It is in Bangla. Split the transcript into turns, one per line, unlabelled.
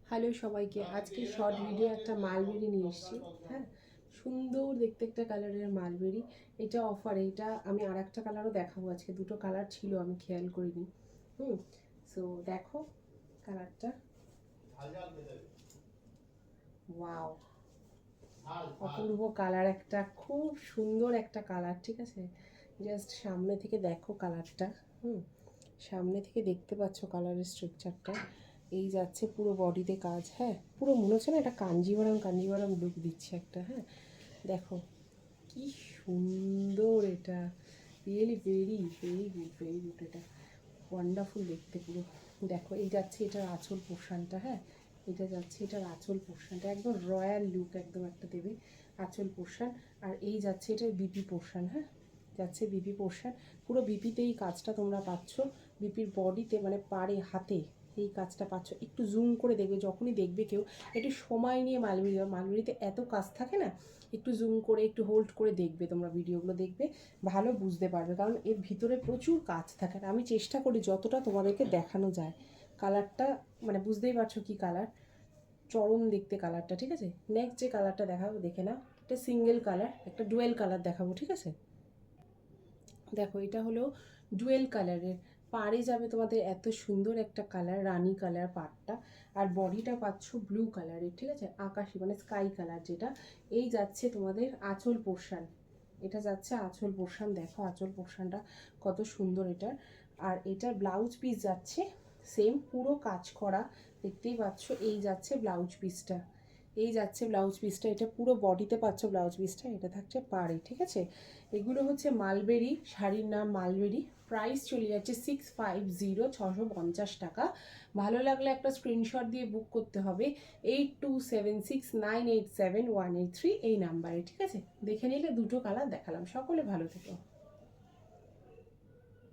হ্যালো সবাইকে, আজকে শর্ট ভিডিও একটা মালবেরি নিয়ে এসেছি। হ্যাঁ, সুন্দর দেখতে একটা কালারের মালবেরি। এটা অফারে, এটা আমি আর একটা কালারও দেখাবো আজকে। দুটো কালার ছিল, আমি খেয়াল করিনি। সো দেখো কালারটা, ওয়াও, অপূর্ব কালার, একটা খুব সুন্দর একটা কালার। ঠিক আছে, জাস্ট সামনে থেকে দেখো কালারটা। সামনে থেকে দেখতে পাচ্ছ কালারের স্ট্রাকচারটা। এই যাচ্ছে পুরো বডিতে কাজ। হ্যাঁ, পুরো মনে হচ্ছে না এটা কাঞ্জিভারাম লুক দিচ্ছে একটা। হ্যাঁ, দেখো কি সুন্দর এটা, really very very good, very good. এটা ওয়ান্ডারফুল দেখতে পুরো। দেখো এই যাচ্ছে এটার আঁচল পোর্শনটা। হ্যাঁ, এটা যাচ্ছে এটার আঁচল পোর্শনটা, একদম রয়্যাল লুক একদম একটা দেবে আঁচল পোর্শন। আর এই যাচ্ছে এটার বিপি পোর্শন। হ্যাঁ, যাচ্ছে বিপি পোর্শন, পুরো বিপিতেই কাজটা তোমরা পাচ্ছ। বিপির বডিতে মানে পাড়ে হাতে এই কাজটা পাচ্ছ। একটু জুম করে দেখবে, যখনই দেখবে কেউ একটু সময় নিয়ে মালবেরিতে এত কাজ থাকে না, একটু জুম করে একটু হোল্ড করে দেখবে, তোমরা ভিডিওগুলো দেখবে ভালো বুঝতে পারবে, কারণ এর ভিতরে প্রচুর কাজ থাকে। আমি চেষ্টা করি যতটা তোমাদেরকে দেখানো যায়। কালারটা মানে বুঝতেই পারছো কি কালার, চরম দেখতে কালারটা। ঠিক আছে, নেক্সট যে কালারটা দেখাবো দেখে না, এটা সিঙ্গেল কালার, একটা ডুয়েল কালার দেখাবো। ঠিক আছে, দেখো এটা হলো ডুয়েল কালারের, পাড়ে যাবে তোমাদের এত সুন্দর একটা কালার, রানি কালার পাড়টা। আর বডিটা পাচ্ছ ব্লু কালারের। ঠিক আছে, আকাশি মানে স্কাই কালার যেটা। এই যাচ্ছে তোমাদের আঁচল পোর্শন, এটা যাচ্ছে আঁচল পোর্শন। দেখো আঁচল পোর্শনটা কত সুন্দর এটার। আর এটার ব্লাউজ পিস যাচ্ছে সেম, পুরো কাজ করা, দেখতেই পাচ্ছ। এই যাচ্ছে ব্লাউজ পিসটা, এই যাচ্ছে ব্লাউজ পিসটা। এটা পুরো বডিতে পাচ্ছ ব্লাউজ পিসটা, এটা থাকছে পাড়ে। ঠিক আছে, এগুলো হচ্ছে মালবেরি, শাড়ির নাম মালবেরি। প্রাইস চলে যাচ্ছে 650, 650 টাকা। ভালো লাগলে একটা স্ক্রিনশট দিয়ে বুক করতে হবে 8276987183 এই নাম্বারে। ঠিক আছে, দেখে নিলে দুটো কালার দেখালাম। সকলে ভালো থেকো।